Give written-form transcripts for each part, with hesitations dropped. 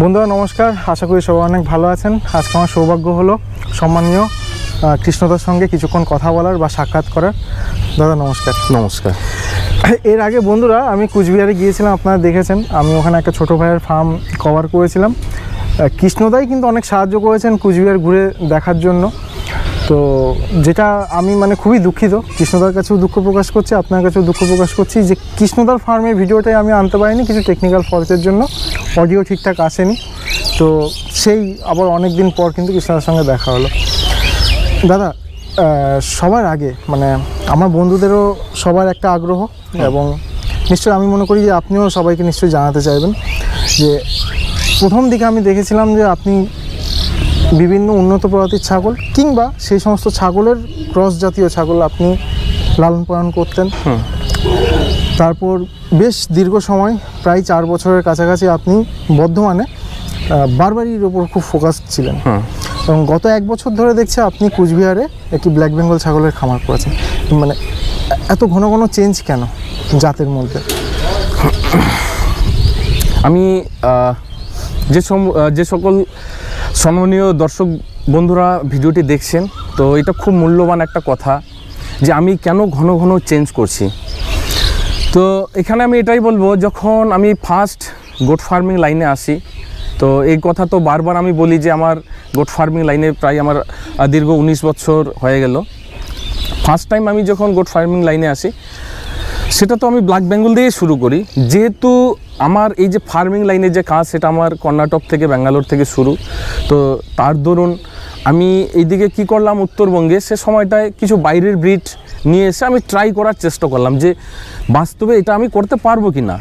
বন্ধুরা নমস্কার, আশা করি সবাই অনেক ভালো আছেন। আজকে আমার সৌভাগ্য হলো সম্মানীয় কৃষ্ণদার সঙ্গে কিছুক্ষণ কথা বলার বা সাক্ষাৎ করার। দাদা নমস্কার। নমস্কার। এর আগে বন্ধুরা আমি কুচবিহারে গিয়েছিলাম, আপনারা দেখেছেন। আমি ওখানে একটা ছোটো ভাইয়ের ফার্ম কভার করেছিলাম। কৃষ্ণদাই কিন্তু অনেক সাহায্য করেছেন কুচবিহার ঘুরে দেখার জন্য। তো যেটা আমি খুবই দুঃখিত, কৃষ্ণদার কাছেও দুঃখ প্রকাশ করছি, আপনার কাছেও দুঃখ প্রকাশ করছি যে কৃষ্ণদার ফার্মের ভিডিওটাই আমি আনতে পারিনি কিছু টেকনিক্যাল ফল্টের জন্য, অডিও ঠিকঠাক আসেনি। তো সেই আবার অনেক দিন পর কিন্তু কৃষ্ণদার সঙ্গে দেখা হলো। দাদা সবার আগে আমার বন্ধুদেরও সবার একটা আগ্রহ, এবং নিশ্চয়ই আমি মনে করি যে আপনিও সবাইকে নিশ্চয়ই জানাতে চাইবেন যে প্রথম দিকে আমি দেখেছিলাম যে আপনি বিভিন্ন উন্নত প্রজাতির ছাগল কিংবা সেই সমস্ত ছাগলের ক্রস জাতীয় ছাগল আপনি লালন পালন করতেন। তারপর বেশ দীর্ঘ সময় প্রায় 4 বছরের কাছাকাছি আপনি বর্ধমানে বারবারির ওপর খুব ফোকাস ছিলেন, এবং গত 1 বছর ধরে দেখছি আপনি কুচবিহারে একটি ব্ল্যাক বেঙ্গল ছাগলের খামার করেছেন। এত ঘন ঘন চেঞ্জ কেন জাতের মধ্যে? আমি যে সকল সম্মানীয় দর্শক বন্ধুরা ভিডিওটি দেখছেন, তো এটা খুব মূল্যবান একটা কথা যে আমি কেন ঘন ঘন চেঞ্জ করছি। তো এখানে আমি এটাই বলবো, যখন আমি ফার্স্ট গোট ফার্মিং লাইনে আসি, তো এই কথা তো বারবার আমি বলি যে আমার গোট ফার্মিং লাইনে প্রায় আমার দীর্ঘ 19 বছর হয়ে গেল। ফার্স্ট টাইম আমি যখন গোট ফার্মিং লাইনে আসি, সেটা তো আমি ব্ল্যাক বেঙ্গল দিয়ে শুরু করি। যেহেতু আমার এই যে ফার্মিং লাইনের যে কাজ, সেটা আমার কর্ণাটক থেকে ব্যাঙ্গালোর থেকে শুরু। তো তার দরুন আমি এইদিকে কি করলাম, উত্তরবঙ্গে সে সময়টায় কিছু বাইরের ব্রিড নিয়ে এসে আমি ট্রাই করার চেষ্টা করলাম যে বাস্তবে এটা আমি করতে পারবো কি না।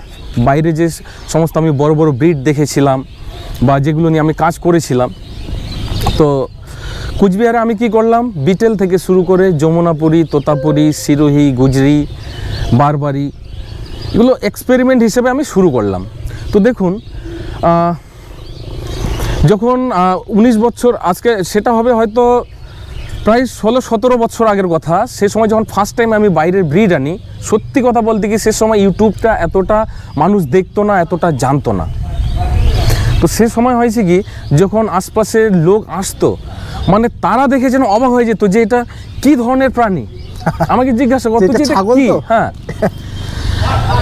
বাইরে যে সমস্ত আমি বড় বড় ব্রিড দেখেছিলাম বা যেগুলো নিয়ে আমি কাজ করেছিলাম, তো কুচবিহারে আমি কি করলাম, বিটেল থেকে শুরু করে যমুনাপুরি, তোতাপুরি, সিরোহি, গুজরি, বারবারি, এগুলো এক্সপেরিমেন্ট হিসেবে আমি শুরু করলাম। তো দেখুন, যখন 19 বছর আজকে, সেটা হবে হয়তো প্রায় 16-17 বছর আগের কথা। সে সময় যখন ফার্স্ট টাইম আমি বাইরের ব্রিড আনি, সত্যি কথা বলতে কি সে সময় ইউটিউবটা এতটা মানুষ দেখতো না, এতটা জানতো না। তো সে সময় হয়েছে কি, যখন আশপাশের লোক আসতো, তারা দেখে যেন অবাক হয়ে যেত যে এটা কি ধরনের প্রাণী। আমাকে জিজ্ঞাসা করতো যে এটা কি। হ্যাঁ,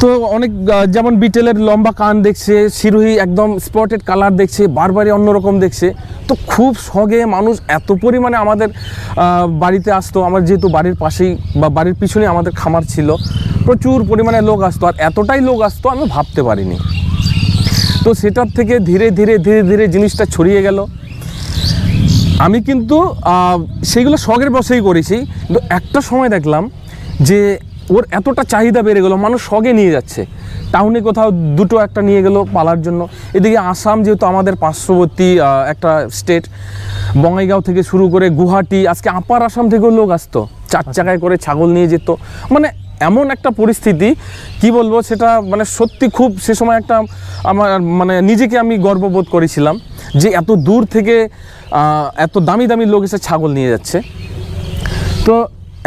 তো অনেক যেমন বিটেলের লম্বা কান দেখছে, সিরোহি একদম স্পটেড কালার দেখছে, বারবারি অন্যরকম দেখছে। তো খুব শখে মানুষ এত পরিমাণে আমাদের বাড়িতে আসতো। আমার যেহেতু বাড়ির পাশেই বা বাড়ির পিছনে আমাদের খামার ছিল, প্রচুর পরিমাণে লোক আসতো, আর এতটাই লোক আসতো আমি ভাবতে পারিনি। তো সেটার থেকে ধীরে ধীরে ধীরে ধীরে জিনিসটা ছড়িয়ে গেল। আমি কিন্তু সেইগুলো শখের বসেই করেছি, কিন্তু একটা সময় দেখলাম যে ওর এতটা চাহিদা বেড়ে গেল, মানুষ শখে নিয়ে যাচ্ছে। টাউনে কোথাও দুটো একটা নিয়ে গেল পালার জন্য। এদিকে আসাম, যেহেতু আমাদের পার্শ্ববর্তী একটা স্টেট, বঙ্গাইগাঁও থেকে শুরু করে গুয়াহাটি, আজকে আপার আসাম থেকেও লোক আসতো, 4 চাকায় করে ছাগল নিয়ে যেত। এমন একটা পরিস্থিতি, কি বলবো, সেটা সত্যি খুব সে সময় একটা আমার নিজেকে আমি গর্ববোধ করেছিলাম যে এত দূর থেকে এত দামি দামি লোক এসে ছাগল নিয়ে যাচ্ছে। তো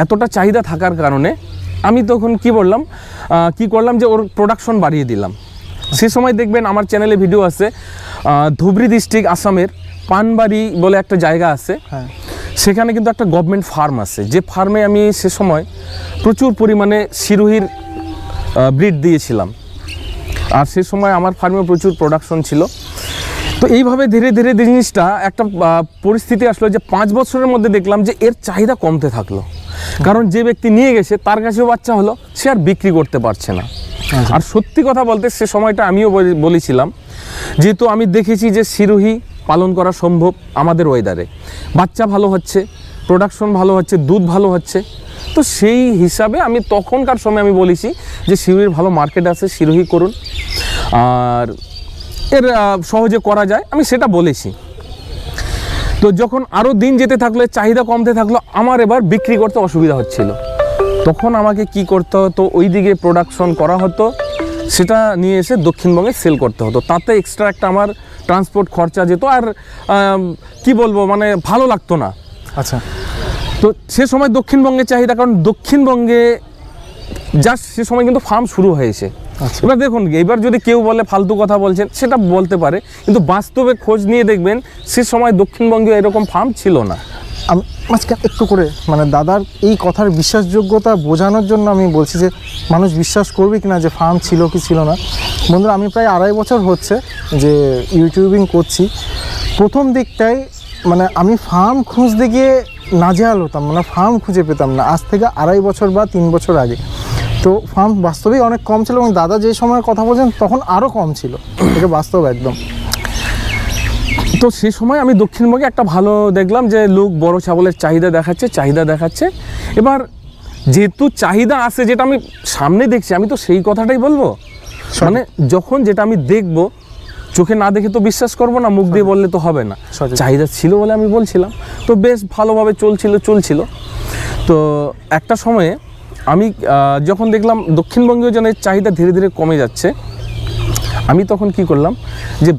এতটা চাহিদা থাকার কারণে আমি তখন কি করলাম যে ওর প্রোডাকশন বাড়িয়ে দিলাম। সে সময় দেখবেন আমার চ্যানেলে ভিডিও আছে, ধুবড়ি ডিস্ট্রিক্ট আসামের পানবাড়ি বলে একটা জায়গা আছে, সেখানে কিন্তু একটা গভর্নমেন্ট ফার্ম আছে, যে ফার্মে আমি সে সময় প্রচুর পরিমাণে সিরোহির ব্রিড দিয়েছিলাম। আর সে সময় আমার ফার্মে প্রচুর প্রোডাকশন ছিল। তো এইভাবে ধীরে ধীরে জিনিসটা একটা পরিস্থিতি আসলো যে 5 বছরের মধ্যে দেখলাম যে এর চাহিদা কমতে থাকলো। কারণ যে ব্যক্তি নিয়ে গেছে তার কাছেও বাচ্চা হলো, সে আর বিক্রি করতে পারছে না। আর সত্যি কথা বলতে সে সময়টা আমিও বলেছিলাম, যেহেতু আমি দেখেছি যে সিরোহি পালন করা সম্ভব আমাদের ওয়েদারে, বাচ্চা ভালো হচ্ছে, প্রোডাকশন ভালো হচ্ছে, দুধ ভালো হচ্ছে। তো সেই হিসাবে আমি তখনকার সময় আমি বলেছি যে সিরোহির ভালো মার্কেট আছে, সিরোহি করুন, আর এর সহজে করা যায়, আমি সেটা বলেছি। তো যখন আরও দিন যেতে থাকলো, চাহিদা কমতে থাকলো, আমার এবার বিক্রি করতে অসুবিধা হচ্ছিল। তখন আমাকে কি করতে হতো, ওই দিকে প্রোডাকশন করা হতো, সেটা নিয়ে এসে দক্ষিণবঙ্গে সেল করতে হতো। তাতে এক্সট্রা একটা আমার ট্রান্সপোর্ট খরচা যেত, আর কি বলবো, ভালো লাগতো না। আচ্ছা। তো সে সময় দক্ষিণবঙ্গের চাহিদা, কারণ দক্ষিণবঙ্গে জাস্ট সে সময় কিন্তু ফার্ম শুরু হয়েছে, আচ্ছা। এবার দেখুন, এবার যদি কেউ বলে ফালতু কথা বলছেন, সেটা বলতে পারে, কিন্তু বাস্তবে খোঁজ নিয়ে দেখবেন সে সময় দক্ষিণবঙ্গে এরকম ফার্ম ছিল না। আমি মাঝখানে একটু করে মানে দাদার এই কথার বিশ্বাসযোগ্যতা বোঝানোর জন্য আমি বলছি যে মানুষ বিশ্বাস করবে কিনা যে ফার্ম ছিল কি ছিল না। বন্ধুরা, আমি প্রায় 2.5 বছর হচ্ছে যে ইউটিউবিং করছি। প্রথম দিকটায় মানে আমি ফার্ম খুঁজতে গিয়ে নাজেহাল হতাম, মানে ফার্ম খুঁজে পেতাম না। আজ থেকে 2.5 বছর বা 3 বছর আগে তো ফার্ম বাস্তবেই অনেক কম ছিল, এবং দাদা যে সময়ের কথা বলছেন তখন আরও কম ছিল, এটা বাস্তব একদম। তো সেই সময় আমি দক্ষিণবঙ্গে একটা ভালো দেখলাম যে লোক বড় ছাগলের চাহিদা দেখাচ্ছে। এবার যেহেতু চাহিদা আছে, যেটা আমি সামনে দেখছি, আমি তো সেই কথাটাই বলবো। মানে যখন যেটা আমি দেখবো, চোখে না দেখে তো বিশ্বাস করবো না, মুখ দিয়ে বললে তো হবে না। চাহিদা ছিল বলে আমি বলছিলাম, তো বেশ ভালোভাবে চলছিল। তো একটা সময়ে আমি যখন দেখলাম দক্ষিণবঙ্গীয় জনের চাহিদা ধীরে ধীরে কমে যাচ্ছে, আমি তখন কি করলাম যে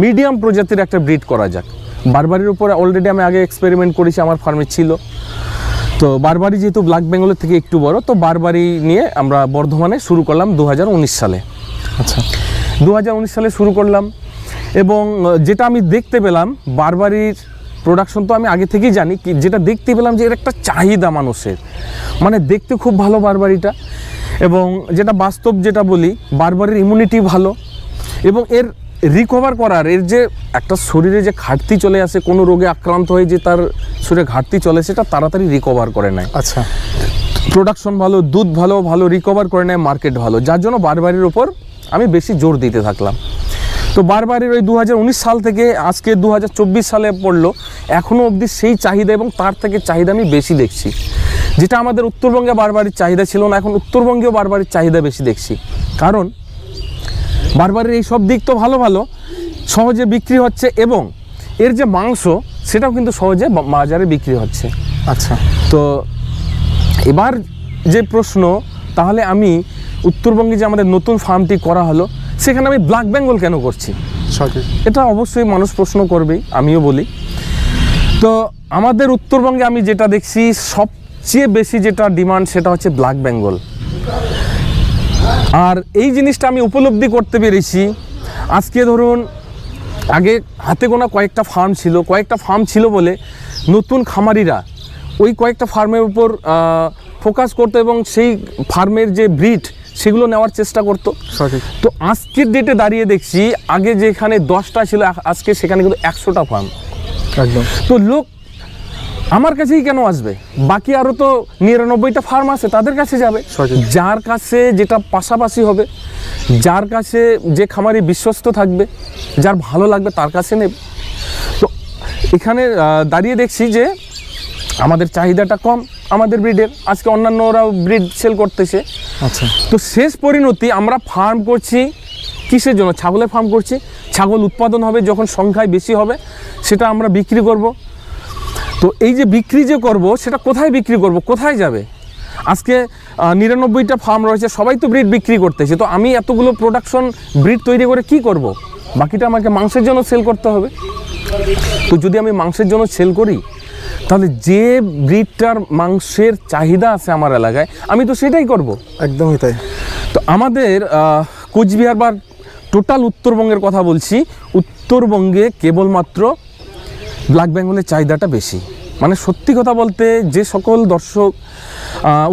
মিডিয়াম প্রজাতির একটা ব্রিড করা যাক। বারবারির উপরে অলরেডি আমি আগে এক্সপেরিমেন্ট করেছি, আমার ফার্মে ছিল। তো বারবারি যেহেতু ব্ল্যাক বেঙ্গলের থেকে একটু বড়, তো বারবারি নিয়ে আমরা বর্ধমানে শুরু করলাম 2019 সালে। আচ্ছা, 2019 সালে শুরু করলাম, এবং যেটা আমি দেখতে পেলাম বারবারির প্রোডাকশন তো আমি আগে থেকেই জানি, কি যেটা দেখতে পেলাম যে এর একটা চাহিদা মানুষের, মানে দেখতে খুব ভালো বারবারিটা। এবং যেটা বাস্তব যেটা বলি, বারবারির ইমিউনিটি ভালো, এবং এর রিকভার করার, এর যে একটা শরীরে যে ঘাটতি চলে আসে, কোনো রোগে আক্রান্ত হয়ে যে তার শরীরে ঘাটতি চলে, সেটা তাড়াতাড়ি রিকভার করে নেয়। আচ্ছা, প্রোডাকশন ভালো, দুধ ভালো রিকভার করে নেয়, মার্কেট ভালো, যার জন্য বারবারির ওপর আমি বেশি জোর দিতে থাকলাম। তো বারবারির ওই 2019 সাল থেকে আজকে 2024 সালে পড়লো, এখনও অবধি সেই চাহিদা এবং তার থেকে চাহিদা আমি বেশি দেখছি। যেটা আমাদের উত্তরবঙ্গে বারবারির চাহিদা ছিল না, এখন উত্তরবঙ্গেও বারবারির চাহিদা বেশি দেখছি। কারণ বারবারির এই সব দিক তো ভালো সহজে বিক্রি হচ্ছে, এবং এর যে মাংস সেটাও কিন্তু সহজে বাজারে বিক্রি হচ্ছে। আচ্ছা, তো এবার যে প্রশ্ন, তাহলে আমি উত্তরবঙ্গে যে আমাদের নতুন ফার্মটি করা হলো, সেখানে আমি ব্ল্যাক বেঙ্গল কেন করছি? সঠিক। এটা অবশ্যই মানুষ প্রশ্ন করবেই, আমিও বলি। তো আমাদের উত্তরবঙ্গে আমি যেটা দেখছি সবচেয়ে বেশি যেটা ডিমান্ড, সেটা হচ্ছে ব্ল্যাক বেঙ্গল। আর এই জিনিসটা আমি উপলব্ধি করতে পেরেছি। আজকে ধরুন, আগে হাতে গোনা কয়েকটা ফার্ম ছিল বলে নতুন খামারিরা ওই কয়েকটা ফার্মের উপর ফোকাস করতো, এবং সেই ফার্মের যে ব্রিড সেগুলো নেওয়ার চেষ্টা করতো। সঠিক। তো আজকের ডেটে দাঁড়িয়ে দেখছি, আগে যেখানে 10টা ছিল, আজকে সেখানে কিন্তু 100টা ফার্ম। একদম। তো লোক আমার কাছেই কেন আসবে? বাকি আরও তো 99টা ফার্ম আছে, তাদের কাছে যাবে। যার কাছে যেটা পাশাপাশি হবে, যার কাছে যে খামারি বিশ্বস্ত থাকবে, যার ভালো লাগবে, তার কাছে নেবে। তো এখানে দাঁড়িয়ে দেখছি যে আমাদের চাহিদাটা কম আমাদের ব্রিডের, আজকে অন্যান্যরাও ব্রিড সেল করতেছে। আচ্ছা। তো শেষ পরিণতি, আমরা ফার্ম করছি কিসের জন্য? ছাগলের ফার্ম করছি। ছাগল উৎপাদন হবে, যখন সংখ্যায় বেশি হবে সেটা আমরা বিক্রি করব। তো এই যে বিক্রি যে করব, সেটা কোথায় বিক্রি করব, কোথায় যাবে? আজকে 99টা ফার্ম রয়েছে, সবাই তো ব্রিড বিক্রি করতেছে। তো আমি এতগুলো প্রোডাকশন ব্রিড তৈরি করে কি করব? বাকিটা আমাকে মাংসের জন্য সেল করতে হবে। তো যদি আমি মাংসের জন্য সেল করি, তাহলে যে ব্রিডটার মাংসের চাহিদা আছে আমার এলাকায়, আমি তো সেটাই করব। একদমই তাই। তো আমাদের কোচবিহার বা টোটাল উত্তরবঙ্গের কথা বলছি, উত্তরবঙ্গে কেবলমাত্র ব্ল্যাক বেঙ্গলের চাহিদাটা বেশি। মানে সত্যি কথা বলতে, যে সকল দর্শক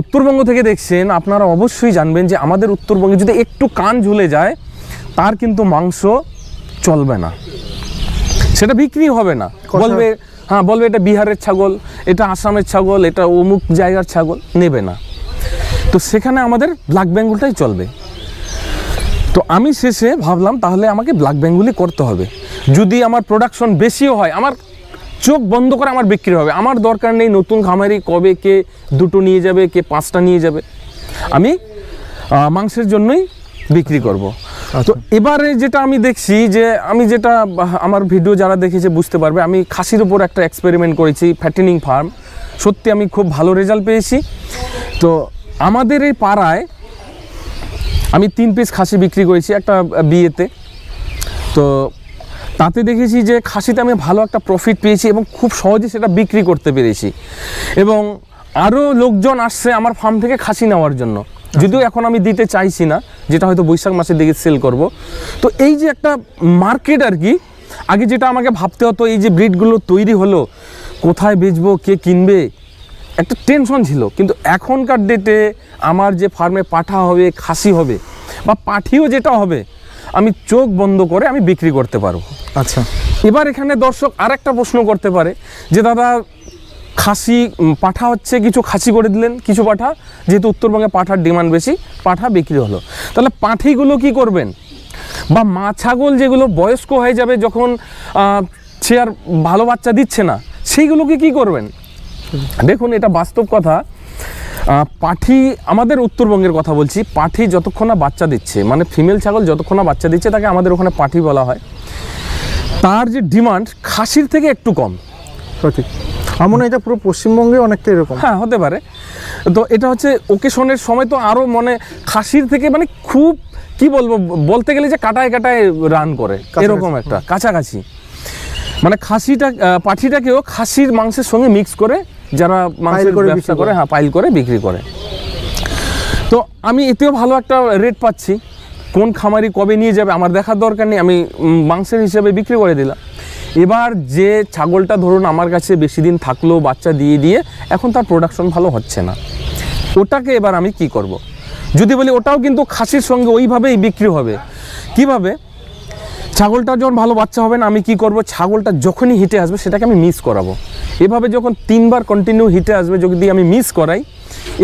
উত্তরবঙ্গ থেকে দেখছেন, আপনারা অবশ্যই জানবেন যে আমাদের উত্তরবঙ্গে যদি একটু কান ঝুলে যায়, তার কিন্তু মাংস চলবে না, সেটা বিক্রি হবে না। বলবে এটা বিহারের ছাগল, এটা আসামের ছাগল, এটা অমুক জায়গার ছাগল, নেবে না। তো সেখানে আমাদের ব্ল্যাক বেঙ্গলটাই চলবে। তো আমি শেষে ভাবলাম, তাহলে আমাকে ব্ল্যাক বেঙ্গলই করতে হবে। যদি আমার প্রোডাকশন বেশিও হয়, আমার চোখ বন্ধ করে আমার বিক্রি হবে। আমার দরকার নেই নতুন খামারি কবে কে 2টো নিয়ে যাবে, কে 5টা নিয়ে যাবে। আমি মাংসের জন্যই বিক্রি করব। তো এবারে যেটা আমি দেখছি, যে আমি যেটা আমার ভিডিও যারা দেখেছে বুঝতে পারবে, আমি খাসির উপর একটা এক্সপেরিমেন্ট করেছি, ফ্যাটেনিং ফার্ম। সত্যি আমি খুব ভালো রেজাল্ট পেয়েছি। তো আমাদের এই পাড়ায় আমি 3 পিস খাসি বিক্রি করেছি একটা বিয়েতে। তো তাতে দেখেছি যে খাসিতে আমি ভালো একটা প্রফিট পেয়েছি, এবং খুব সহজে সেটা বিক্রি করতে পেরেছি। এবং আরও লোকজন আসছে আমার ফার্ম থেকে খাসি নেওয়ার জন্য। যদিও এখন আমি দিতে চাইছি না, যেটা হয়তো বৈশাখ মাসের দিকে সেল করব। তো এই যে একটা মার্কেট আর কি, আগে যেটা আমাকে ভাবতে হতো এই যে ব্রিডগুলো তৈরি হলো কোথায় বেচবো, কে কিনবে, একটা টেনশন ছিল। কিন্তু এখনকার ডেটে আমার যে ফার্মে পাঠা হবে, খাসি হবে বা পাঠিও যেটা হবে, আমি চোখ বন্ধ করে আমি বিক্রি করতে পারবো। আচ্ছা, এবার এখানে দর্শক আর একটা প্রশ্ন করতে পারে যে দাদা খাসি পাঠা হচ্ছে, কিছু খাসি করে দিলেন, কিছু পাঠা, যেহেতু উত্তরবঙ্গে পাঠার ডিমান্ড বেশি, পাঠা বিক্রি হলো, তাহলে পাঠিগুলো কি করবেন? বা মা ছাগল যেগুলো বয়স্ক হয়ে যাবে যখন সে আর ভালো বাচ্চা দিচ্ছে না, সেইগুলোকে কি করবেন? দেখুন, এটা বাস্তব কথা। পাঠি, আমাদের উত্তরবঙ্গের কথা বলছি, পাঠি যতক্ষণ না বাচ্চা দিচ্ছে, মানে ফিমেল ছাগল যতক্ষণ না বাচ্চা দিচ্ছে, তাকে আমাদের ওখানে পাঠি বলা হয়। তার যে ডিমান্ড খাসির থেকে একটু কম। সঠিক। আমার মনে হয় এটা পুরো পশ্চিমবঙ্গে অনেকটা এরকম। হ্যাঁ, হতে পারে। তো এটা হচ্ছে ওকেশনের সময় তো আরও মানে খাসির থেকে মানে খুব কি বলবো, বলতে গেলে যে কাটায় কাটায় রান করে, এরকম একটা কাছাকাছি। মানে খাসিটা, পাঠিটাকেও খাসির মাংসের সঙ্গে মিক্স করে যারা মাংসের ব্যবসা করে, হ্যাঁ, পাইল করে বিক্রি করে। তো আমি এতেও ভালো একটা রেট পাচ্ছি। কোন খামারি কবে নিয়ে যাবে আমার দেখার দরকার নেই, আমি মাংসের হিসেবে বিক্রি করে দিলাম। এবার যে ছাগলটা ধরুন আমার কাছে বেশি দিন থাকলো, বাচ্চা দিয়ে দিয়ে এখন তার প্রোডাকশন ভালো হচ্ছে না, ওটাকে এবার আমি কি করব? যদি বলি ওটাও কিন্তু খাসির সঙ্গে ওইভাবেই বিক্রি হবে। কিভাবে? ছাগলটা যখন ভালো বাচ্চা হবে না, আমি কি করব? ছাগলটা যখনই হিটে আসবে সেটাকে আমি মিস করাবো। এভাবে যখন 3 বার কন্টিনিউ হিটে আসবে, যদি আমি মিস করাই,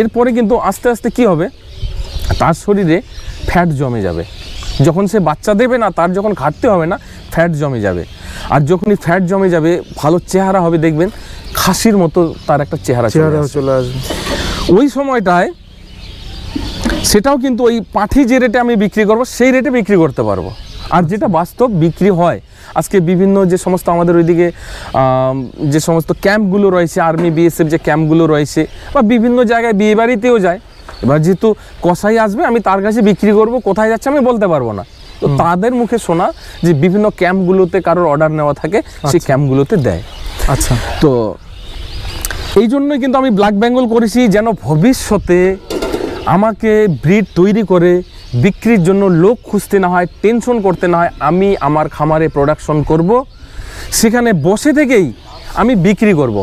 এরপরে কিন্তু আস্তে আস্তে কি হবে, তার শরীরে ফ্যাট জমে যাবে। যখন সে বাচ্চা দেবে না, তার যখন ঘাটতে হবে না, ফ্যাট জমে যাবে। আর যখনই ফ্যাট জমে যাবে, ভালো চেহারা হবে, দেখবেন খাসির মতো তার একটা চেহারা চলে আসবে। ওই সময়টায় সেটাও কিন্তু ওই পাঠি যে রেটে আমি বিক্রি করব, সেই রেটে বিক্রি করতে পারবো। আর যেটা বাস্তব বিক্রি হয়, আজকে বিভিন্ন যে সমস্ত আমাদের ওইদিকে যে সমস্ত ক্যাম্পগুলো রয়েছে, আর্মি বিএসএফ যে ক্যাম্পগুলো রয়েছে, বা বিভিন্ন জায়গায় বিয়ে বাড়িতেও যায়। এবার যেহেতু কসাই আসবে, আমি তার কাছে বিক্রি করব, কোথায় যাচ্ছে আমি বলতে পারবো না। তো তাদের মুখে শোনা যে বিভিন্ন ক্যাম্পগুলোতে কারোর অর্ডার নেওয়া থাকে, সেই ক্যাম্পগুলোতে দেয়। আচ্ছা, তো এই জন্যই কিন্তু আমি ব্ল্যাক বেঙ্গল করেছি, যেন ভবিষ্যতে আমাকে ব্রিড তৈরি করে বিক্রির জন্য লোক খুঁজতে না হয়, টেনশন করতে না হয়। আমি আমার খামারে প্রোডাকশন করব, সেখানে বসে থেকেই আমি বিক্রি করব।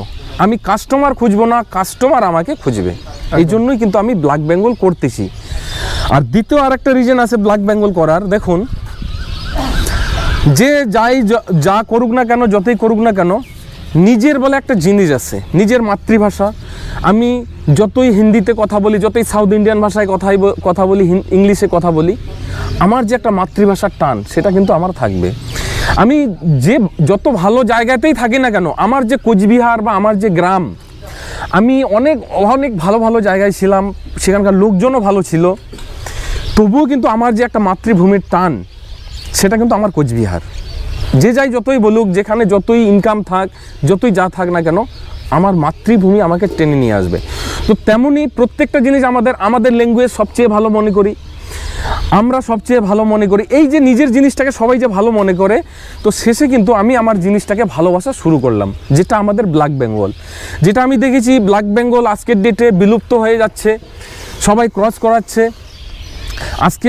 আমি কাস্টমার খুঁজবো না, কাস্টমার আমাকে খুঁজবে। এই জন্যই কিন্তু আমি ব্ল্যাক বেঙ্গল করতেছি। আর দ্বিতীয় আরেকটা রিজন আছে ব্ল্যাক বেঙ্গল করার। দেখুন, যে যা করুক না কেন, যতই করুক না কেন, নিজের বলে একটা জিনিস আছে, নিজের মাতৃভাষা। আমি যতই হিন্দিতে কথা বলি, যতই সাউথ ইন্ডিয়ান ভাষায় কথা বলি, ইংলিশে কথা বলি, আমার যে একটা মাতৃভাষার টান, সেটা কিন্তু আমার থাকবে। আমি যে যত ভালো জায়গাতেই থাকি না কেন, আমার যে কোচবিহার বা আমার যে গ্রাম, আমি অনেক অনেক ভালো ভালো জায়গায় ছিলাম, সেখানকার লোকজনও ভালো ছিল, তবুও কিন্তু আমার যে একটা মাতৃভূমির টান, সেটা কিন্তু আমার কোচবিহার। যে যাই যতই বলুক, যেখানে যতই ইনকাম থাক, যতই যা থাক না কেন, আমার মাতৃভূমি আমাকে টেনে নিয়ে আসবে। তো তেমনই প্রত্যেকটা জিনিস আমাদের ল্যাঙ্গুয়েজ সবচেয়ে ভালো মনে করি, আমরা সবচেয়ে ভালো মনে করি। এই যে নিজের জিনিসটাকে সবাই যে ভালো মনে করে, তো শেষে কিন্তু আমি আমার জিনিসটাকে ভালোবাসা শুরু করলাম, যেটা আমাদের ব্ল্যাক বেঙ্গল। যেটা আমি দেখেছি ব্ল্যাক বেঙ্গল আজকের ডেটে বিলুপ্ত হয়ে যাচ্ছে, সবাই ক্রস করাচ্ছে। আজকে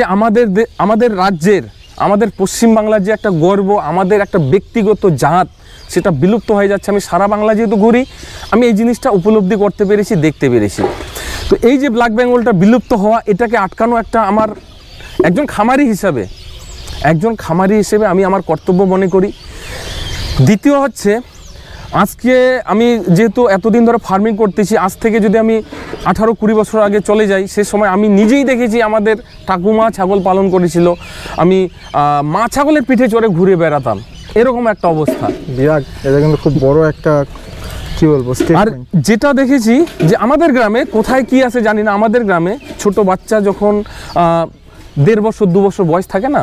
আমাদের রাজ্যের, আমাদের পশ্চিমবাংলার যে একটা গর্ব, আমাদের একটা ব্যক্তিগত জাত, সেটা বিলুপ্ত হয়ে যাচ্ছে। আমি সারা বাংলা যেহেতু ঘুরি, আমি এই জিনিসটা উপলব্ধি করতে পেরেছি, দেখতে পেরেছি। তো এই যে ব্ল্যাক বেঙ্গলটা বিলুপ্ত হওয়া, এটাকে আটকানো একটা আমার একজন খামারি হিসেবে আমি আমার কর্তব্য মনে করি। দ্বিতীয় হচ্ছে, আজকে আমি যেহেতু এতদিন ধরে ফার্মিং করতেছি, আজ থেকে যদি আমি 18-20 বছর আগে চলে যাই, সে সময় আমি নিজেই দেখেছি আমাদের ঠাকুমা ছাগল পালন করেছিল, আমি মা ছাগলের পিঠে চড়ে ঘুরে বেড়াতাম, এরকম একটা অবস্থা। বিরাট, এটা কিন্তু খুব বড় একটা কি বলবো। আর যেটা দেখেছি যে আমাদের গ্রামে কোথায় কি আছে জানি না, আমাদের গ্রামে ছোট বাচ্চা যখন 1.5 বছর 2 বছর বয়স থাকে না,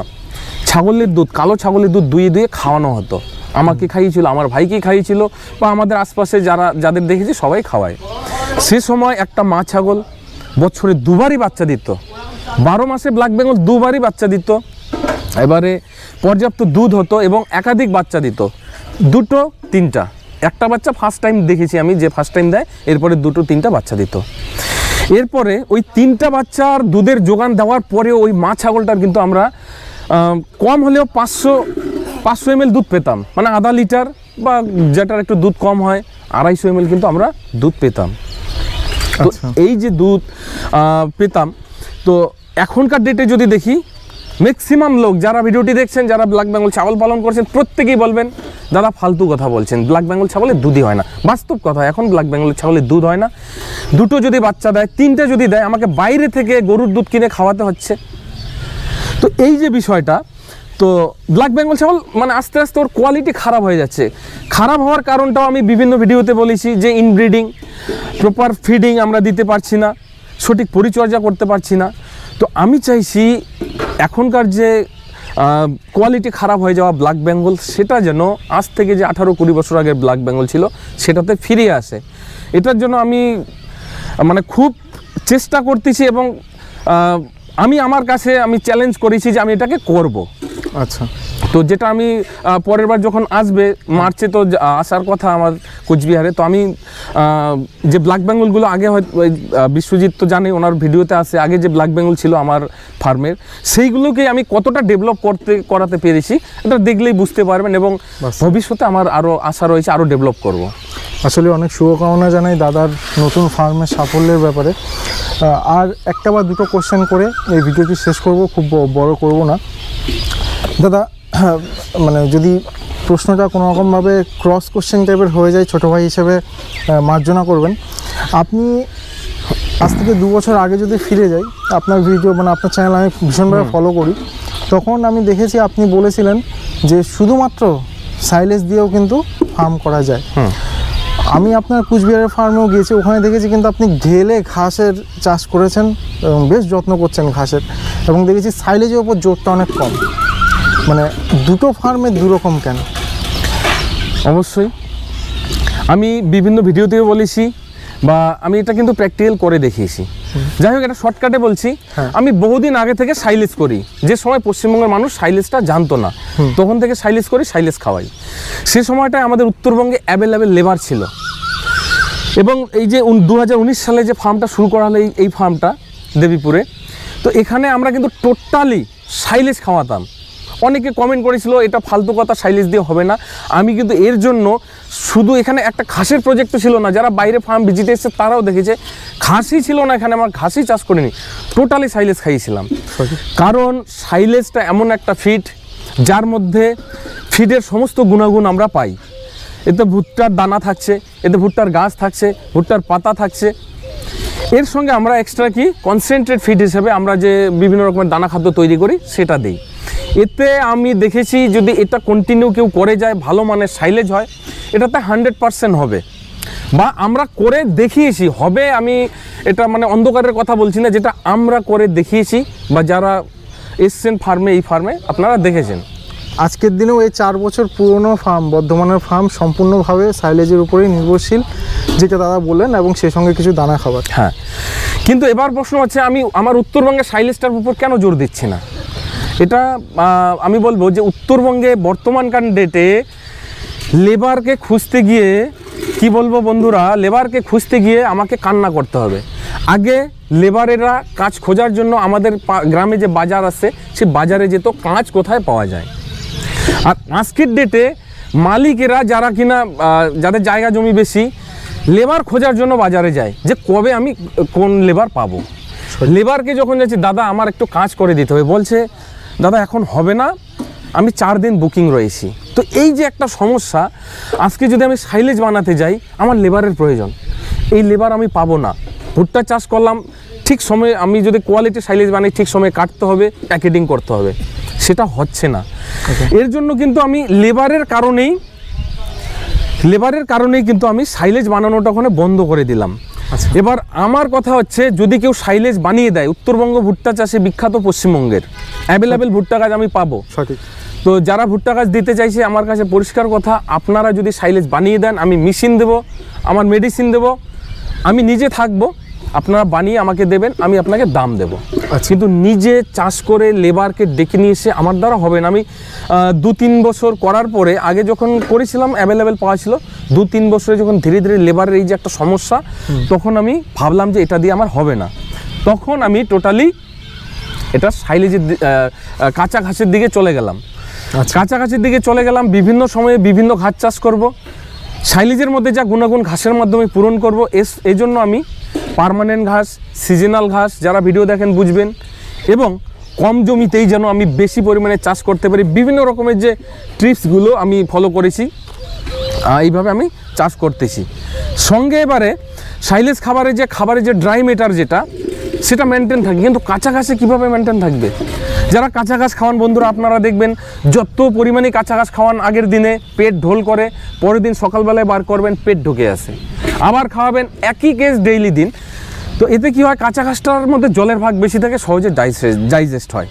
ছাগলের দুধ, কালো ছাগলের দুধ দুয়ে দুয়ে খাওয়ানো হতো। আমাকে খাইয়েছিল, আমার ভাইকে খাইয়েছিল, বা আমাদের আশপাশে যাদের দেখেছি সবাই খাওয়ায়। সে সময় একটা মা ছাগল বছরে 2 বারই বাচ্চা দিত, 12 মাসে ব্ল্যাক বেঙ্গল 2 বারই বাচ্চা দিত। এবারে পর্যাপ্ত দুধ হতো এবং একাধিক বাচ্চা দিত, 2-3টা। একটা বাচ্চা ফার্স্ট টাইম দেখেছি আমি, যে ফার্স্ট টাইম দেয়, এরপরে 2-3টা বাচ্চা দিত। এরপরে ওই 3টা বাচ্চার দুধের যোগান দেওয়ার পরে ওই মা ছাগলটার কিন্তু আমরা কম হলেও 500 ml দুধ পেতাম, মানে আধা লিটার বা যেটার একটু দুধ কম হয় 250 ml কিন্তু আমরা দুধ পেতাম। তো এই যে দুধ পেতাম, তো এখনকার ডেটে যদি দেখি ম্যাক্সিমাম লোক যারা ভিডিওটি দেখছেন, যারা ব্ল্যাক বেঙ্গল ছাগল পালন করছেন, প্রত্যেকেই বলবেন দাদা ফালতু কথা বলছেন, ব্ল্যাক বেঙ্গল ছাগলের দুধই হয় না। বাস্তব কথা, এখন ব্ল্যাক বেঙ্গল ছাগলের দুধ হয় না। 2টো যদি বাচ্চা দেয়, 3টে যদি দেয়, আমাকে বাইরে থেকে গরুর দুধ কিনে খাওয়াতে হচ্ছে। তো এই যে বিষয়টা, তো ব্ল্যাক বেঙ্গল ছাগল মানে আস্তে আস্তে ওর কোয়ালিটি খারাপ হয়ে যাচ্ছে। খারাপ হওয়ার কারণটাও আমি বিভিন্ন ভিডিওতে বলেছি যে ইনব্রিডিং, প্রপার ফিডিং আমরা দিতে পারছি না, সঠিক পরিচর্যা করতে পারছি না। তো আমি চাইছি এখনকার যে কোয়ালিটি খারাপ হয়ে যাওয়া ব্ল্যাক বেঙ্গল, সেটা যেন আজ থেকে যে 18-20 বছর আগের ব্ল্যাক বেঙ্গল ছিল সেটাতে ফিরে আসে। এটার জন্য আমি মানে খুব চেষ্টা করতেছি এবং আমি আমার কাছে আমি চ্যালেঞ্জ করেছি যে আমি এটাকে করব। আচ্ছা, তো যেটা আমি পরের বার যখন আসবে মার্চে, তো আসার কথা আমার কোচবিহারে, তো আমি যে ব্ল্যাক বেঙ্গলগুলো আগে হয়তো বিশ্বজিৎ তো জানে, ওনার ভিডিওতে আছে, আগে যে ব্ল্যাক বেঙ্গল ছিল আমার ফার্মের, সেইগুলোকে আমি কতটা ডেভেলপ করাতে পেরেছি এটা দেখলেই বুঝতে পারবেন, এবং ভবিষ্যতে আমার আরও আশা রয়েছে আরও ডেভেলপ করব। আসলে অনেক শুভকামনা জানাই দাদার নতুন ফার্মের সাফল্যের ব্যাপারে। আর একটা বা দুটো কোশ্চেন করে এই ভিডিওটি শেষ করব, খুব বড় করব না দাদা। মানে যদি প্রশ্নটা কোনো রকমভাবে ক্রস কোশ্চেন টাইপের হয়ে যায়, ছোটো ভাই হিসেবে মার্জনা করবেন। আপনি আজ থেকে 2 বছর আগে যদি ফিরে যাই, আপনার ভিডিও মানে আপনার চ্যানেল আমি ভীষণভাবে ফলো করি, তখন আমি দেখেছি আপনি বলেছিলেন যে শুধুমাত্র সাইলেজ দিয়েও কিন্তু ফার্ম করা যায়। আমি আপনার কুচবিহারের ফার্মেও গিয়েছি, ওখানে দেখেছি কিন্তু আপনি ঘেলে ঘাসের চাষ করেছেন এবং বেশ যত্ন করছেন ঘাসের, এবং দেখেছি সাইলেজের ওপর জোরটা অনেক কম। মানে দুটো ফার্মে দুরকম কেন? অবশ্যই আমি বিভিন্ন ভিডিওতেও বলেছি, বা আমি এটা কিন্তু প্র্যাকটিক্যাল করে দেখিয়েছি। যাই হোক, এটা শর্টকাটে বলছি। আমি বহুদিন আগে থেকে সাইলেজ করি, যে সময় পশ্চিমবঙ্গের মানুষ সাইলেজটা জানতো না, তখন থেকে সাইলেজ করি, সাইলেজ খাওয়াই। সে সময়টায় আমাদের উত্তরবঙ্গে অ্যাভেলেবেল লেবার ছিল, এবং এই যে 2019 সালে যে ফার্মটা শুরু করা হলো, এই ফার্মটা দেবীপুরে, তো এখানে আমরা কিন্তু টোটালি সাইলেজ খাওয়াতাম। অনেকে কমেন্ট করেছিল এটা ফালতু কথা, সাইলেজ দিয়ে হবে না। আমি কিন্তু এর জন্য শুধু এখানে একটা ঘাসের প্রজেক্ট ছিল না, যারা বাইরে ফার্ম ভিজিট এসেছে তারাও দেখেছে ঘাসই ছিল না এখানে, আমার ঘাসই চাষ করিনি, টোটালি সাইলেজ খাইয়েছিলাম। কারণ সাইলেজটা এমন একটা ফিড যার মধ্যে ফিডের সমস্ত গুণাগুণ আমরা পাই। এতে ভুট্টার দানা থাকছে, এতে ভুট্টার গাছ থাকছে, ভুট্টার পাতা থাকছে, এর সঙ্গে আমরা এক্সট্রা কি কনসেন্ট্রেট ফিড হিসেবে আমরা যে বিভিন্ন রকমের দানা খাদ্য তৈরি করি সেটা দিই। এতে আমি দেখেছি যদি এটা কন্টিনিউ কেউ করে যায়, ভালো মানের সাইলেজ হয়, এটাতে 100% হবে, বা আমরা করে দেখিয়েছি হবে। আমি এটা মানে অন্ধকারের কথা বলছি না, যেটা আমরা করে দেখিয়েছি, বা যারা এসছেন ফার্মে, এই ফার্মে আপনারা দেখেছেন। আজকের দিনেও এই 4 বছর পুরনো ফার্ম, বর্ধমানের ফার্ম, সম্পূর্ণভাবে সাইলেজের উপরেই নির্ভরশীল, যেটা দাদা বললেন, এবং সেই সঙ্গে কিছু দানা খাবার। হ্যাঁ, কিন্তু এবার প্রশ্ন হচ্ছে আমি আমার উত্তরবঙ্গে সাইলেজটার উপর কেন জোর দিচ্ছি না? এটা আমি বলবো যে উত্তরবঙ্গে বর্তমানকার ডেটে লেবারকে খুঁজতে গিয়ে, কি বলবো বন্ধুরা, লেবারকে খুঁজতে গিয়ে আমাকে কান্না করতে হবে। আগে লেবারেরা কাজ খোঁজার জন্য আমাদের গ্রামে যে বাজার আছে, সে বাজারে যেত কাজ কোথায় পাওয়া যায়। আর আজকের ডেটে মালিকেরা যারা কিনা যাদের জায়গা জমি বেশি, লেবার খোঁজার জন্য বাজারে যায় যে কবে আমি কোন লেবার পাবো। লেবারকে যখন যাচ্ছি, দাদা আমার একটু কাজ করে দিতে হবে, বলছে দাদা এখন হবে না, আমি 4 দিন বুকিং রয়েছি। তো এই যে একটা সমস্যা, আজকে যদি আমি সাইলেজ বানাতে যাই, আমার লেবারের প্রয়োজন, এই লেবার আমি পাবো না। ভুট্টা চাষ করলাম, ঠিক সময়ে আমি যদি কোয়ালিটি সাইলেজ বানাই, ঠিক সময়ে কাটতে হবে, প্যাকেটিং করতে হবে, সেটা হচ্ছে না। এর জন্য কিন্তু আমি লেবারের কারণেই কিন্তু আমি সাইলেজ বানানোটা ওখানে বন্ধ করে দিলাম। এবার আমার কথা হচ্ছে, যদি কেউ সাইলেজ বানিয়ে দেয়, উত্তরবঙ্গ ভুট্টা চাষে বিখ্যাত, পশ্চিমবঙ্গের অ্যাভেলেবেল ভুট্টা গাছ আমি পাবো। সঠিক। তো যারা ভুট্টা গাছ দিতে চাইছে, আমার কাছে পরিষ্কার কথা, আপনারা যদি সাইলেজ বানিয়ে দেন, আমি মেশিন দেবো, আমার মেডিসিন দেবো, আমি নিজে থাকবো, আপনারা বানিয়ে আমাকে দেবেন, আমি আপনাকে দাম দেবো। আচ্ছা। কিন্তু নিজে চাষ করে লেবারকে ডেকে নিয়ে এসে আমার দ্বারা হবে না। আমি 2-3 বছর করার পরে, আগে যখন করেছিলাম অ্যাভেলেবেল পাওয়া ছিল, 2-3 বছরে যখন ধীরে ধীরে লেবারের এই যে একটা সমস্যা, তখন আমি ভাবলাম যে এটা দিয়ে আমার হবে না। তখন আমি টোটালি এটা সাইলেজের কাঁচা ঘাসের দিকে চলে গেলাম। কাঁচা ঘাসের দিকে চলে গেলাম, বিভিন্ন সময়ে বিভিন্ন ঘাস চাষ করব, সাইলেজের মধ্যে যা গুণাগুণ ঘাসের মাধ্যমে পূরণ করব। এই জন্য আমি পার্মানেন্ট ঘাস, সিজনাল ঘাস, যারা ভিডিও দেখেন বুঝবেন, এবং কম জমিতেই যেন আমি বেশি পরিমাণে চাষ করতে পারি, বিভিন্ন রকমের যে ট্রিপসগুলো আমি ফলো করেছি, এইভাবে আমি চাষ করতেছি। সঙ্গে এবারে সাইলেজ খাবারের যে ড্রাই ম্যাটার যেটা, সেটা মেনটেন থাকে। কিন্তু কাঁচা ঘাসে কীভাবে মেনটেন থাকবে? যারা কাঁচা ঘাস খাওয়ান বন্ধুরা, আপনারা দেখবেন যত পরিমাণে কাঁচা ঘাস খাওয়ান, আগের দিনে পেট ঢোল করে, পরের দিন সকালবেলায় বার করবেন পেট ঢুকে আসে, আবার খাওয়াবেন একই কেস ডেইলি দিন। তো এতে কী হয়, কাঁচা ঘাসটার মধ্যে জলের ভাগ বেশি থাকে, সহজে ডাইজেস্ট হয়।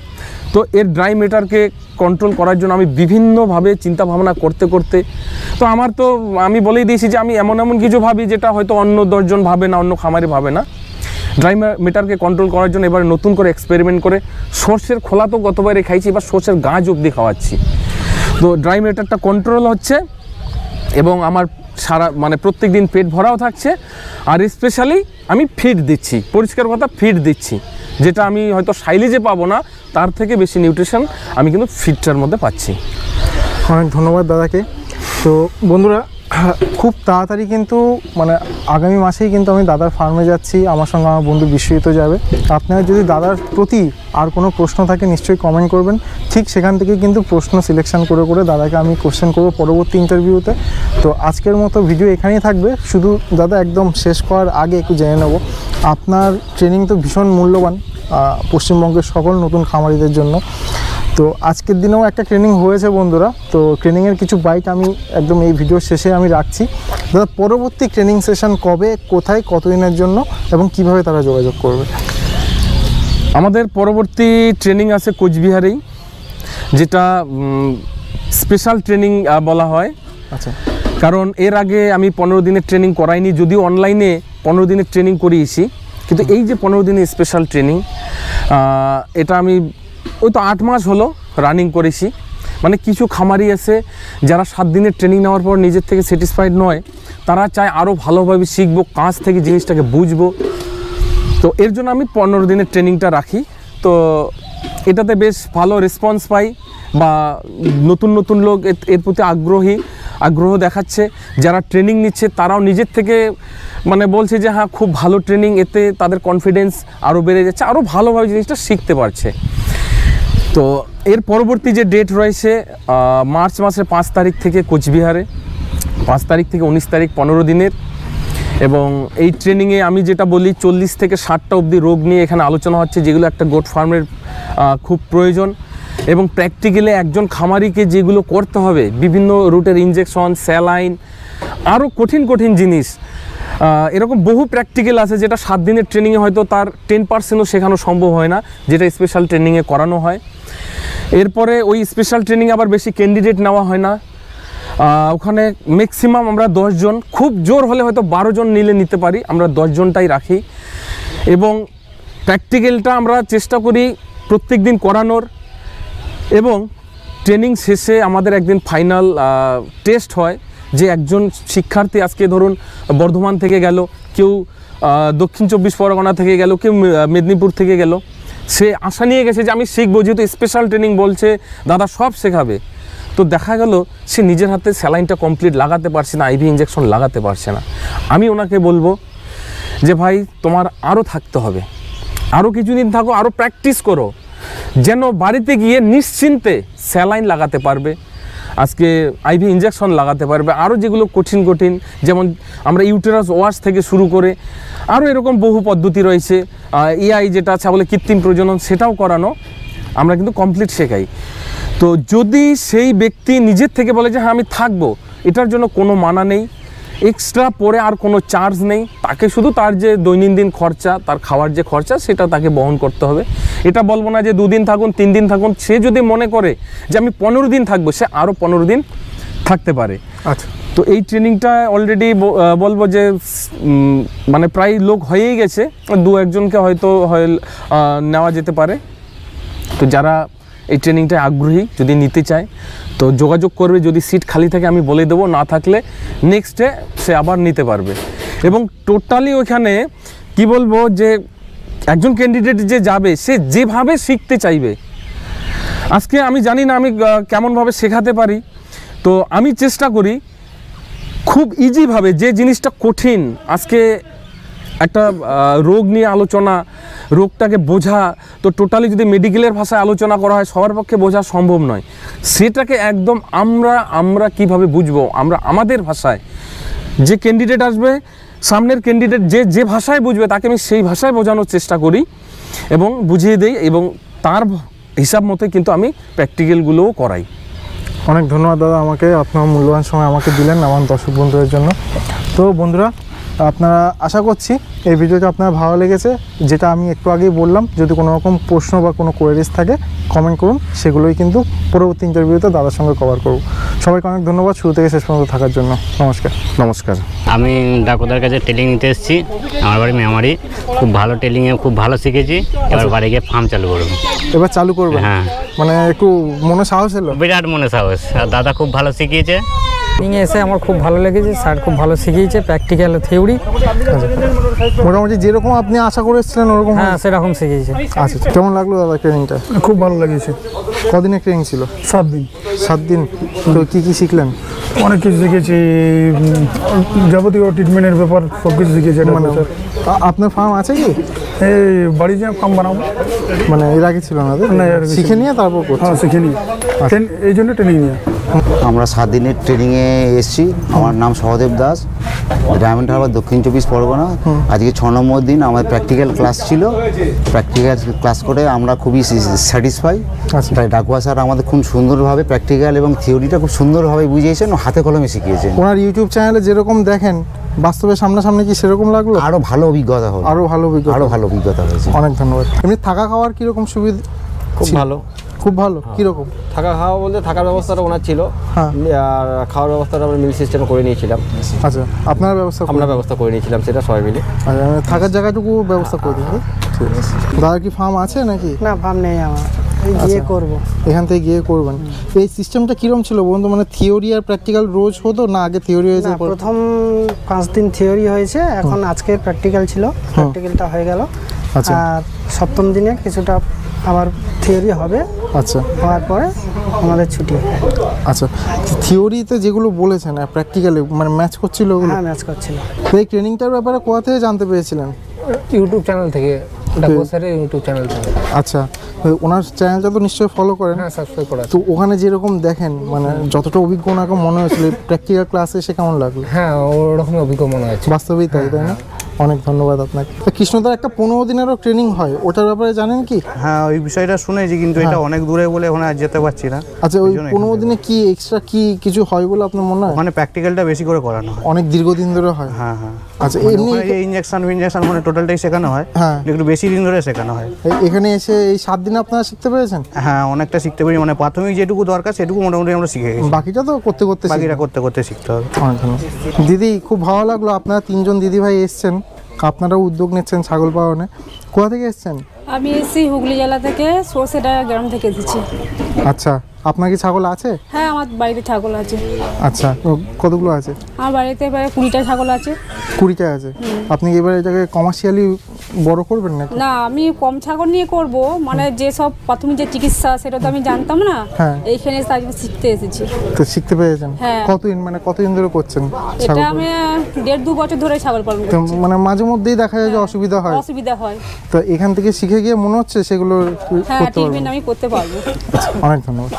তো এর ড্রাই ম্যাটারকে কন্ট্রোল করার জন্য আমি বিভিন্নভাবে চিন্তা ভাবনা করতে তো আমি বলেই দিয়েছি যে আমি এমন কিছু ভাবি যেটা হয়তো অন্য 10 জন ভাবে না, অন্য খামারে ভাবে না। ড্রাই ম্যাটারকে কন্ট্রোল করার জন্য এবার নতুন করে এক্সপেরিমেন্ট করে সর্ষের খোলা তো গতবারে খাইছি, এবার সর্ষের গাছ অবধি খাওয়াচ্ছি। তো ড্রাই ম্যাটারটা কন্ট্রোল হচ্ছে এবং আমার প্রত্যেক দিন পেট ভরাও থাকছে। আর স্পেশালি আমি ফিড দিচ্ছি, পরিষ্কার কথা ফিড দিচ্ছি, যেটা আমি হয়তো সাইলেজে পাবো না, তার থেকে বেশি নিউট্রিশন আমি কিন্তু ফিডটার মধ্যে পাচ্ছি। অনেক ধন্যবাদ দাদাকে। তো বন্ধুরা, খুব তাড়াতাড়ি কিন্তু আগামী মাসেই কিন্তু আমি দাদার ফার্মে যাচ্ছি, আমার সঙ্গে আমার বন্ধু বিশ্বজিৎ যাবে। আপনারা যদি দাদার প্রতি আর কোনো প্রশ্ন থাকে নিশ্চয়ই কমেন্ট করবেন, ঠিক সেখান থেকে কিন্তু প্রশ্ন সিলেকশন করে করে দাদাকে আমি কোশ্চেন করব পরবর্তী ইন্টারভিউতে। তো আজকের মতো ভিডিও এখানেই থাকবে। শুধু দাদা একদম শেষ করার আগে একটু জেনে নেব, আপনার ট্রেনিং তো ভীষণ মূল্যবান পশ্চিমবঙ্গের সকল নতুন খামারিদের জন্য। তো আজকের দিনেও একটা ট্রেনিং হয়েছে বন্ধুরা, তো ট্রেনিংয়ের কিছু বাইট আমি একদম এই ভিডিওর শেষে আমি রাখছি। দাদা, পরবর্তী ট্রেনিং সেশন কবে, কোথায়, কতদিনের জন্য এবং কিভাবে তারা যোগাযোগ করবে? আমাদের পরবর্তী ট্রেনিং আছে কোচবিহারেই, যেটা স্পেশাল ট্রেনিং বলা হয়। আচ্ছা। কারণ এর আগে আমি 15 দিনের ট্রেনিং করাইনি, যদিও অনলাইনে 15 দিনের ট্রেনিং করিয়েছি, কিন্তু এই যে 15 দিনের স্পেশাল ট্রেনিং, এটা আমি ওই তো 8 মাস হলো রানিং করেছি। কিছু খামারি আছে যারা 7 দিনের ট্রেনিং নেওয়ার পর নিজের থেকে স্যাটিসফাইড নয়, তারা চায় আরও ভালোভাবে শিখবো, কাজ থেকে জিনিসটাকে বুঝবো। তো এর জন্য আমি 15 দিনের ট্রেনিংটা রাখি। তো এটাতে বেশ ভালো রেসপন্স পাই, বা নতুন নতুন লোক এর প্রতি আগ্রহ দেখাচ্ছে। যারা ট্রেনিং নিচ্ছে তারাও নিজের থেকে বলছে যে হ্যাঁ খুব ভালো ট্রেনিং, এতে তাদের কনফিডেন্স আরও বেড়ে যাচ্ছে, আরও ভালোভাবে জিনিসটা শিখতে পারছে। তো এর পরবর্তী যে ডেট রয়েছে মার্চ মাসের 5 তারিখ থেকে কোচবিহারে, 5 তারিখ থেকে 19 তারিখ 15 দিনের। এবং এই ট্রেনিংয়ে আমি যেটা বলি 40 থেকে 60টা অবধি রোগ নিয়ে এখানে আলোচনা হচ্ছে, যেগুলো একটা গোট ফার্মের খুব প্রয়োজন। এবং প্র্যাকটিক্যালি একজন খামারিকে যেগুলো করতে হবে, বিভিন্ন রুটের ইনজেকশন, স্যালাইন, আরও কঠিন জিনিস, এরকম বহু প্র্যাকটিক্যাল আছে যেটা 7 দিনের ট্রেনিংয়ে হয়তো তার 10%ও শেখানো সম্ভব হয় না, যেটা স্পেশাল ট্রেনিংয়ে করানো হয়। এরপরে ওই স্পেশাল ট্রেনিং আবার বেশি ক্যান্ডিডেট নেওয়া হয় না, ওখানে ম্যাক্সিমাম আমরা 10 জন, খুব জোর হলে হয়তো 12 জন নিতে পারি, আমরা 10 জনটাই রাখি। এবং প্র্যাকটিক্যালটা আমরা চেষ্টা করি প্রত্যেক দিন করানোর। এবং ট্রেনিং শেষে আমাদের একদিন ফাইনাল টেস্ট হয়, যে একজন শিক্ষার্থী আজকে ধরুন বর্ধমান থেকে গেল, কেউ দক্ষিণ 24 পরগনা থেকে গেল, কেউ মেদিনীপুর থেকে গেল, সে আশা নিয়ে গেছে যে আমি শিখবো, যেহেতু স্পেশাল ট্রেনিং বলছে দাদা সব শেখাবে। তো দেখা গেল সে নিজের হাতে স্যালাইনটা কমপ্লিট লাগাতে পারছে না, আইভি ইঞ্জেকশন লাগাতে পারছে না। আমি ওনাকে বলবো যে ভাই তোমার আরও থাকতে হবে, আরও কিছুদিন থাকো, আরও প্র্যাকটিস করো, যেন বাড়িতে গিয়ে নিশ্চিন্তে স্যালাইন লাগাতে পারবে, আজকে আইভি ইঞ্জেকশন লাগাতে পারবে, আরও যেগুলো কঠিন, যেমন আমরা ইউটেরাস ওয়াশ থেকে শুরু করে আরও এরকম বহু পদ্ধতি রয়েছে। এআই যেটা আছে বলে কৃত্রিম প্রজনন, সেটাও করানো আমরা কিন্তু কমপ্লিট শেখাই। তো যদি সেই ব্যক্তি নিজের থেকে বলে যে হ্যাঁ আমি থাকবো, এটার জন্য কোনো মানা নেই, এক্সট্রা পরে আর কোনো চার্জ নেই, তাকে শুধু তার যে দৈনন্দিন খরচা, তার খাওয়ার যে খরচা, সেটা তাকে বহন করতে হবে। এটা বলবো না যে 2 দিন থাকুন, 3 দিন থাকুন, সে যদি মনে করে যে আমি 15 দিন থাকবো, সে আরও 15 দিন থাকতে পারে। আচ্ছা। তো এই ট্রেনিংটা অলরেডি বলবো যে মানে প্রায় লোক হয়েই গেছে, 2-1জনকে হয়তো নেওয়া যেতে পারে। তো যারা এই ট্রেনিংটায় আগ্রহী যদি নিতে চায় তো যোগাযোগ করবে, যদি সিট খালি থাকে আমি বলে দেবো, না থাকলে নেক্সট ডে সে আবার নিতে পারবে। এবং টোটালি ওখানে কি বলবো যে একজন ক্যান্ডিডেট যে যাবে সে যেভাবে শিখতে চাইবে, আজকে আমি জানি না আমি কেমনভাবে শেখাতে পারি, তো আমি চেষ্টা করি খুব ইজিভাবে, যে জিনিসটা কঠিন, আজকে একটা রোগ নিয়ে আলোচনা, রোগটাকে বোঝা, তো টোটালি যদি মেডিকেলের ভাষায় আলোচনা করা হয় সবার পক্ষে বোঝা সম্ভব নয়, সেটাকে একদম আমরা কিভাবে বুঝবো, আমরা আমাদের ভাষায়, যে ক্যান্ডিডেট আসবে সামনের ক্যান্ডিডেট যে ভাষায় বুঝবে তাকে আমি সেই ভাষায় বোঝানোর চেষ্টা করি এবং বুঝিয়ে দিই, এবং তার হিসাব মতো কিন্তু আমি প্র্যাকটিক্যালগুলোও করাই। অনেক ধন্যবাদ দাদা, আমাকে আপনার মূল্যবান সময় আমাকে দিলেন আমার দর্শক বন্ধুদের জন্য। তো বন্ধুরা, আপনারা আশা করছি এই ভিডিওটা আপনার ভালো লেগেছে। যেটা আমি একটু আগেই বললাম, যদি কোনো রকম প্রশ্ন বা কোনো কোয়েরিজ থাকে কমেন্ট করুন, সেগুলোই কিন্তু পরবর্তী ইন্টারভিউতে দাদার সঙ্গে কভার করব। সবাইকে অনেক ধন্যবাদ শুরু থেকে শেষ পর্যন্ত থাকার জন্য। নমস্কার। নমস্কার। আমি ডাকুদার কাছে ট্রেনিং নিতে এসেছি, আমার বাড়ি মেমারি। খুব ভালো ট্রেনিংয়ে খুব ভালো শিখেছি, এবার বাড়ি গিয়ে ফার্ম চালু করবো। এবার চালু করবেন? হ্যাঁ। মানে একটু মনে সাহস এলো? বিরাট মনে সাহস, আর দাদা খুব ভালো শিখিয়েছে। ট্রেনিংয়ে এসে আমার খুব ভালো লেগেছে, স্যার খুব ভালো শিখিয়েছে, প্র্যাকটিক্যাল থিওরি মোটামুটি যেরকম আপনি আশা করেছিলেন ওরকম? হ্যাঁ সেরকম শিখিয়েছে। আচ্ছা, কেমন লাগলো দাদা ট্রেনিংটা? খুব ভালো লেগেছে। কদিনের ট্রেনিং ছিল? 7 দিন। 7 দিন। তো কি কি শিখলেন? অনেক কিছু শিখেছি, যাবতীয় ট্রিটমেন্টের ব্যাপার সব কিছু শিখেছি। মানে আপনার ফার্ম আছে কি? এই বাড়ি যে ফার্ম বানাবো, মানে এর আগে ছিল না? না, এর আগে শিখে নিয়ে তারপর করছি। হ্যাঁ শিখে নিই, এই জন্য ট্রেনিং নিয়ে। আমরা 7 দিনের ট্রেনিংয়ে এসেছি। আমার নাম সহদেব দাস, ডায়মন্ড হারবার, দক্ষিণ 24 পরগনা। আজকে 6 নম্বর দিন আমার প্র্যাকটিক্যাল ক্লাস ছিল। প্র্যাকটিক্যাল ক্লাস করে আমরা খুবই স্যাটিসফাই। তাই ডাকুয়া স্যার আমাদের খুব সুন্দরভাবে প্র্যাকটিক্যাল এবং থিওরিটা খুব সুন্দরভাবে বুঝিয়েছেন ও হাতে কলমে শিখিয়েছেন। ওনার ইউটিউব চ্যানেলে যেরকম দেখেন, বাস্তবে সামনাসামনি কি সেরকম লাগলো? আরও ভালো অভিজ্ঞতা হলো, আরও ভালো অভিজ্ঞতা হয়েছে। অনেক ধন্যবাদ। এমনি থাকা খাওয়ার কীরকম সুবিধা? খুব ভালো। খুব ভালো। কীরকম থাকা খাওয়া বলতে থাকার ব্যবস্থাটা ওনার ছিল, হ্যাঁ, আর খাওয়ার ব্যবস্থাটা আমরা মিল সিস্টেম করে নিয়েছিলাম। আচ্ছা, আপনার ব্যবস্থা? আমরা ব্যবস্থা করে নিয়েছিলাম সেটা সবাই মিলে। আচ্ছা, থাকার জায়গাটুকু ব্যবস্থা করে দিন। ঠিক আছে। দাদা কি ফার্ম আছে নাকি? না, ফার্ম নেই আমার, গিয়ে করবো। এখান থেকে গিয়ে করবেন। এই সিস্টেমটা কীরকম ছিল বন্ধু? মানে থিওরি আর প্র্যাকটিক্যাল রোজ হতো না? আগে থিওরি হয়েছে, প্রথম 5 দিন থিওরি হয়েছে, এখন আজকে প্র্যাকটিক্যাল ছিল, প্র্যাকটিক্যালটা হয়ে গেল। আচ্ছা। আর 7ম দিনে কিছুটা আবার থিওরি হবে। আচ্ছা, হওয়ার পরে আমাদের ছুটি। আচ্ছা, থিওরিতে যেগুলো বলেছেন আর প্র্যাকটিক্যালি মানে ম্যাচ করছিল ওগুলো? হ্যাঁ, ম্যাচ করছিল। তো এই ট্রেনিংটার ব্যাপারে কোথা থেকে জানতে পেরেছিলেন? ইউটিউব চ্যানেল থেকে, ডাকুয়া স্যারের ইউটিউব চ্যানেল থেকে। আচ্ছা, ওনার চ্যানেলটা তো নিশ্চয়ই ফলো করেন? হ্যাঁ, সাবস্ক্রাইব করা আছে। তো ওখানে যেরকম দেখেন, মানে যতটা অভিজ্ঞ ওনাকে মনে হয়েছিল, প্র্যাকটিক্যাল ক্লাসে সে কেমন লাগলো? হ্যাঁ, ওরকমই অভিজ্ঞ মনে হয়েছে। বাস্তবেই তাই, তাই না? অনেক ধন্যবাদ আপনাকে। তো কৃষ্ণদার একটা 15 দিনেরও ট্রেনিং হয়, ওটার ব্যাপারে জানেন কি? হ্যাঁ, ওই বিষয়টা শুনেছি, কিন্তু এটা অনেক দূরে বলে ওখানে আর যেতে পারছি না। আচ্ছা, ওই 15 দিনে কি এক্সট্রা কি কিছু হয় বলে আপনার মনে হয়? মানে প্র্যাকটিক্যালটা বেশি করে করানো হয়, অনেক দীর্ঘদিন ধরে হয়। হ্যাঁ হ্যাঁ। আচ্ছা, মানে এমনি ওখানে যে ইনজেকশন মানে টোটালটাই শেখানো হয়, হ্যাঁ, একটু বেশি দিন ধরে শেখানো হয়। এখানে এসে এই 7 দিনে আপনারা শিখতে পেরেছেন? হ্যাঁ, অনেকটা শিখতে পারি, মানে প্রাথমিক যেটুকু দরকার সেটুকু মোটামুটি আমরা শিখে গেছি। বাকিটা তো করতে করতে বাকিটা করতে করতে শিখতে হবে। অনেক ধন্যবাদ। দিদি, খুব ভালো লাগলো আপনারা 3 জন দিদি ভাই এসছেন, আপনারা উদ্যোগ নিচ্ছেন ছাগল পালনে। কোথা থেকে এসছেন? আমি এসেছি হুগলি জেলা থেকে, সরষেডা গ্রাম থেকে এসেছি। আচ্ছা, আপনার কি ছাগল আছে? হ্যাঁ, আমার বাড়িতে ছাগল আছে। আচ্ছা, কতগুলো আছে? আমার বাড়িতে প্রায় 20টা ছাগল আছে। 20টা আছে। আপনি কি এবার এটাকে কমার্শিয়ালি বড় করবেন নাকি? না, আমি কম ছাগল নিয়ে করব, মানে যে সব প্রাথমিক যে চিকিৎসা সেটা তো আমি জানতাম না। হ্যাঁ। এইখানে আজকে শিখতে এসেছি। তো শিখতে পেরেছেন? হ্যাঁ। কতদিন ধরে করছেন এটা ছাগল? আমি 1.5-2 বছর ধরে ছাগল পালন তো করছি। মানে মাঝে মধ্যেই দেখা যায় যে অসুবিধা হয়, অসুবিধা হয়। তো এখান থেকে শিখে গিয়ে মনে হচ্ছে সেগুলো হ্যাঁ, করতে পারবেন। ট্রিটমেন্ট আমি করতে পারবো। অনেক ধন্যবাদ।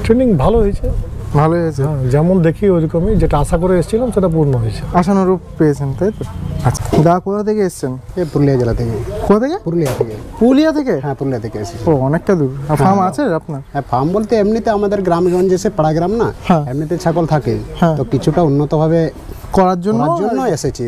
ট্রেনিং ভালো হয়েছে, ভালো হয়েছে। যেমন দেখি ওইরকমই, যেটা আশা করে এসেছিলাম সেটা পূর্ণ হয়েছে। আশানুরূপ পেয়েছেন, তাই তো? আচ্ছা, দা কোথা থেকে এসছেন? এই পুরুলিয়া জেলা থেকে। কোথা থেকে? পুরুলিয়া থেকে। পুরুলিয়া থেকে? হ্যাঁ, পুরুলিয়া থেকে এসেছি। ও, অনেকটা দূর। ফার্ম আছে আপনার? হ্যাঁ, ফার্ম বলতে এমনিতে আমাদের গ্রামগঞ্জে সে পাড়া গ্রাম না, হ্যাঁ। এমনিতে ছাগল থাকে, হ্যাঁ। তো কিছুটা উন্নতভাবে করার জন্য এসেছি।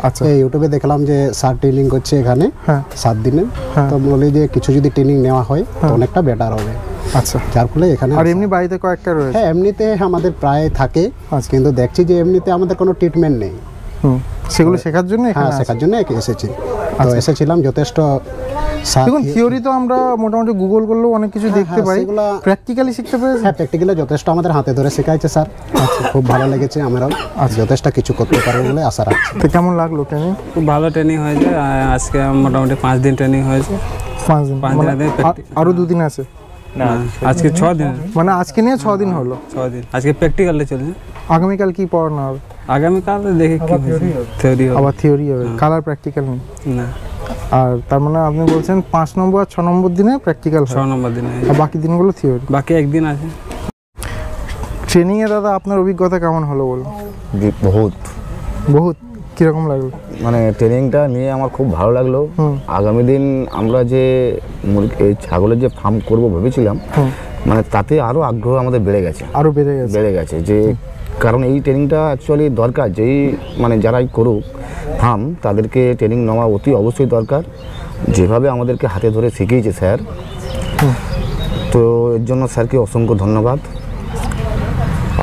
আচ্ছা, এই ইউটিউবে দেখলাম যে স্যার ট্রেনিং করছে এখানে হ্যাঁ। 7 দিনে, হ্যাঁ। তো বলি যে কিছু যদি ট্রেনিং নেওয়া হয় তো অনেকটা বেটার হবে। আচ্ছা। যার ফলে এখানে আর আসা। এমনি বাড়িতে কয়েকটা রয়েছে? হ্যাঁ, এমনিতে আমাদের প্রায় থাকে, আচ্ছা। কিন্তু দেখছি যে এমনিতে আমাদের কোনো ট্রিটমেন্ট নেই। সেগুলো শেখার জন্য হ্যাঁ, এখানে আসা? শেখার জন্য এসেছি। তো এসেছিলাম যথেষ্ট দেখুন থিওরি তো আমরা মোটামুটি গুগল করলেও অনেক কিছু দেখতে পাই, প্র্যাকটিক্যালি শিখতে পেরেছি? হ্যাঁ, প্র্যাকটিক্যালি যথেষ্ট আমাদের হাতে ধরে শেখাইছে স্যার। খুব ভালো লেগেছে আমারও, যথেষ্ট কিছু করতে পারবো বলে আশা রাখছি। তো কেমন লাগলো ট্রেনিং? খুব ভালো ট্রেনিং হয়েছে। আজকে মোটামুটি 5 দিন ট্রেনিং হয়েছে। 5 দিন? 5 মানে দিন আরো 2 দিন আছে? না, আজকে 6 দিন। মানে আজকে নিয়ে 6 দিন হলো? 6 দিন। আজকে প্র্যাকটিক্যালে চলছে। আগামীকাল কি পড়ানো হবে? আগামীকাল দেখি কি থিওরি হবে। আবার থিওরি হবে, কালার প্র্যাকটিক্যাল নেই? না। আর তার মানে আপনি বলছেন 5 নম্বর আর 6 নম্বর দিনে প্র্যাকটিক্যাল হয়? 6 নম্বর দিনে। আর বাকি দিনগুলো থিওরি? বাকি একদিন আছে। ট্রেনিংয়ে দাদা আপনার অভিজ্ঞতা কেমন হলো বলুন? বহুত কীরকম লাগলো? মানে ট্রেনিংটা নিয়ে আমার খুব ভালো লাগলো। আগামী দিন আমরা যে এই ছাগলের যে ফার্ম করব ভেবেছিলাম, মানে তাতে আরও আগ্রহ আমাদের বেড়ে গেছে। আরও বেড়ে গেছে যে কারণ এই ট্রেনিংটা অ্যাকচুয়ালি দরকার, যেই মানে যারাই করুক ফার্ম তাদেরকে ট্রেনিং নেওয়া অতি অবশ্যই দরকার। যেভাবে আমাদেরকে হাতে ধরে শিখিয়েছে স্যার, তো এর জন্য স্যারকে অসংখ্য ধন্যবাদ।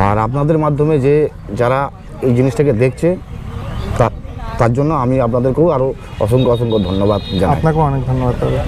আর আপনাদের মাধ্যমে যে যারা এই জিনিসটাকে দেখছে তার জন্য আমি আপনাদেরকেও আরও অসংখ্য ধন্যবাদ জানাই। আপনাকেও অনেক ধন্যবাদ দাদা।